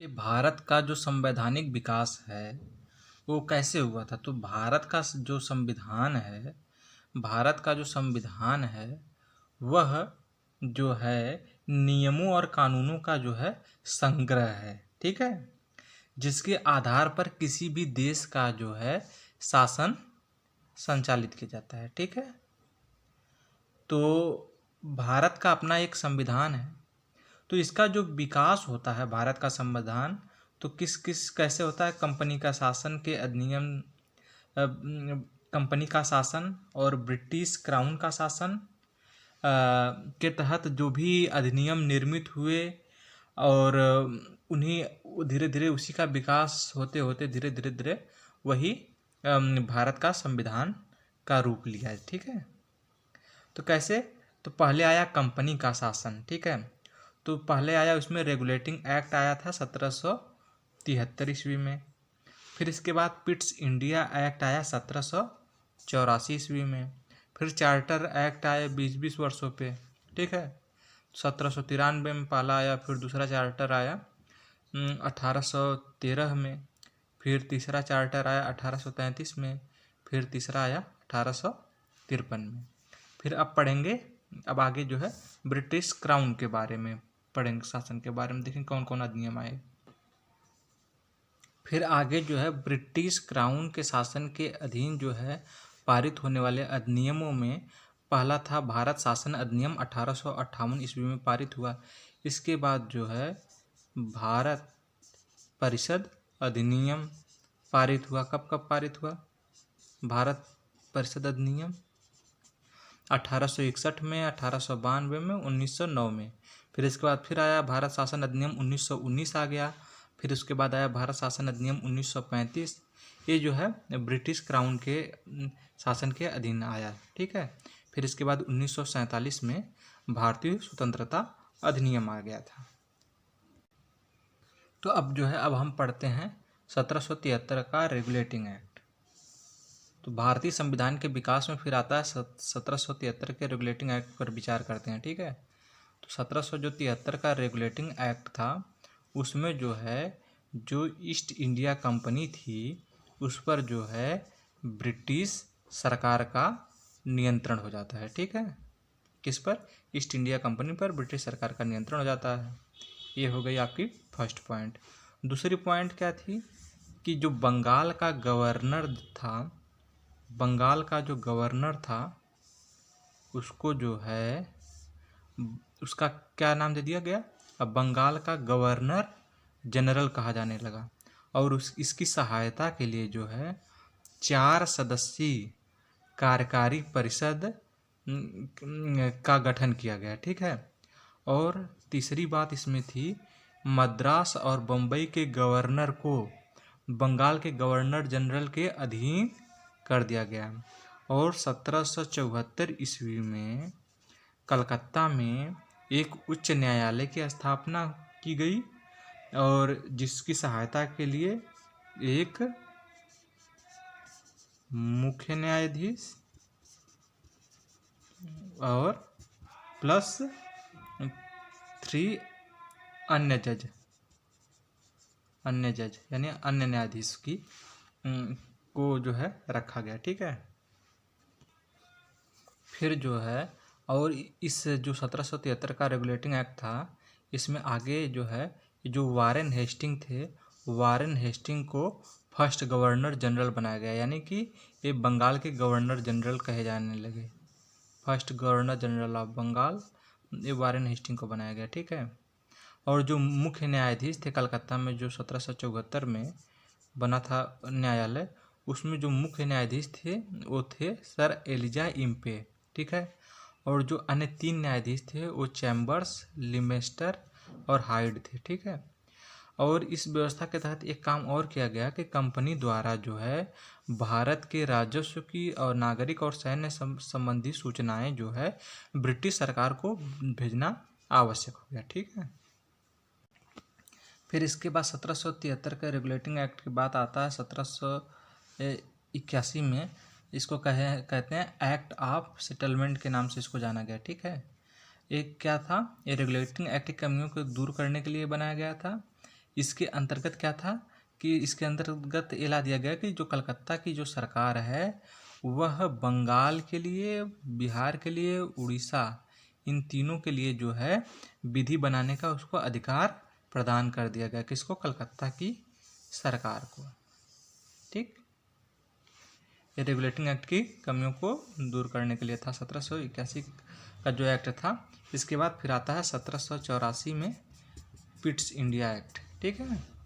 ये भारत का जो संवैधानिक विकास है वो कैसे हुआ था। तो भारत का जो संविधान है वह जो है नियमों और कानूनों का जो है संग्रह है। ठीक है, जिसके आधार पर किसी भी देश का जो है शासन संचालित किया जाता है। ठीक है, तो भारत का अपना एक संविधान है। तो इसका जो विकास होता है भारत का संविधान, तो किस किस कैसे होता है। कंपनी का शासन के अधिनियम, कंपनी का शासन और ब्रिटिश क्राउन का शासन के तहत जो भी अधिनियम निर्मित हुए और उन्हीं धीरे धीरे उसी का विकास होते होते धीरे धीरे धीरे वही भारत का संविधान का रूप लिया है। ठीक है, तो कैसे, तो पहले आया कंपनी का शासन। ठीक है, तो पहले आया उसमें रेगुलेटिंग एक्ट आया था 1773 ईस्वी में। फिर इसके बाद पिट्स इंडिया एक्ट आया 1784 ईस्वी में। फिर चार्टर एक्ट आया 20-20 वर्षों पे। ठीक है, 1793 में पहला आया, फिर दूसरा चार्टर आया 1813 में, फिर तीसरा चार्टर आया 1833 में, फिर तीसरा आया 1853 में। फिर अब पढ़ेंगे, अब आगे जो है ब्रिटिश क्राउन के बारे में पढ़ेंगे, शासन के बारे में देखेंगे कौन कौन अधिनियम आए। फिर आगे जो है ब्रिटिश क्राउन के शासन के अधीन जो है पारित होने वाले अधिनियमों में पहला था भारत शासन अधिनियम 1858 ईस्वी में पारित हुआ। इसके बाद जो है भारत परिषद अधिनियम पारित हुआ। कब कब पारित हुआ भारत परिषद अधिनियम? 1861 में, 1892 में, 1909 में। फिर इसके बाद फिर आया भारत शासन अधिनियम 1919 आ गया। फिर उसके बाद आया भारत शासन अधिनियम 1935। ये जो है ब्रिटिश क्राउन के शासन के अधीन आया। ठीक है, फिर इसके बाद 1947 में भारतीय स्वतंत्रता अधिनियम आ गया था। तो अब जो है अब हम पढ़ते हैं 1773 का रेगुलेटिंग एक्ट। तो भारतीय संविधान के विकास में फिर आता है 1773 के रेगुलेटिंग एक्ट पर विचार करते हैं। ठीक है, तो 1773 का रेगुलेटिंग एक्ट था, उसमें जो है जो ईस्ट इंडिया कंपनी थी उस पर जो है ब्रिटिश सरकार का नियंत्रण हो जाता है। ठीक है, किस पर? ईस्ट इंडिया कंपनी पर ब्रिटिश सरकार का नियंत्रण हो जाता है। ये हो गई आपकी फर्स्ट पॉइंट। दूसरी पॉइंट क्या थी कि जो बंगाल का गवर्नर था उसको जो है उसका क्या नाम दे दिया गया? अब बंगाल का गवर्नर जनरल कहा जाने लगा। और इसकी सहायता के लिए जो है 4 सदस्यीय कार्यकारी परिषद का गठन किया गया। ठीक है, और तीसरी बात इसमें थी मद्रास और बम्बई के गवर्नर को बंगाल के गवर्नर जनरल के अधीन कर दिया गया। और 1774 ईस्वी में कलकत्ता में एक उच्च न्यायालय की स्थापना की गई और जिसकी सहायता के लिए एक मुख्य न्यायाधीश और प्लस 3 अन्य जज यानी अन्य न्यायाधीश की को जो है रखा गया। ठीक है, फिर जो है और इस जो 1773 का रेगुलेटिंग एक्ट था इसमें आगे जो है जो वारेन हेस्टिंग थे, वारेन हेस्टिंग को फर्स्ट गवर्नर जनरल बनाया गया, यानी कि ये बंगाल के गवर्नर जनरल कहे जाने लगे। First governor general of Bengal ये वारेन हेस्टिंग को बनाया गया। ठीक है, और जो मुख्य न्यायाधीश थे कलकत्ता में जो 1774 में बना था न्यायालय, उसमें जो मुख्य न्यायाधीश थे वो थे सर एलिजा इम्पे। ठीक है, और जो अन्य 3 न्यायाधीश थे वो चैम्बर्स, लिमेस्टर और हाइड थे। ठीक है, और इस व्यवस्था के तहत एक काम और किया गया कि कंपनी द्वारा जो है भारत के राजस्व की और नागरिक और सैन्य संबंधी सूचनाएं जो है ब्रिटिश सरकार को भेजना आवश्यक हो गया। ठीक है, फिर इसके बाद 1773 के रेगुलेटिंग एक्ट की बात आता है 1781 में। इसको कहते हैं एक्ट ऑफ सेटलमेंट के नाम से इसको जाना गया। ठीक है, एक क्या था, ये रेगुलेटिंग एक्ट की कमियों को दूर करने के लिए बनाया गया था। इसके अंतर्गत क्या था कि इसके अंतर्गत ये ला दिया गया कि जो कलकत्ता की जो सरकार है वह बंगाल के लिए, बिहार के लिए, उड़ीसा, इन तीनों के लिए जो है विधि बनाने का उसको अधिकार प्रदान कर दिया गया, किसको? कलकत्ता की सरकार को। ठीक, ये रेगुलेटिंग एक्ट की कमियों को दूर करने के लिए था 1781 का जो एक्ट था। इसके बाद फिर आता है 1784 में पिट्स इंडिया एक्ट। ठीक है।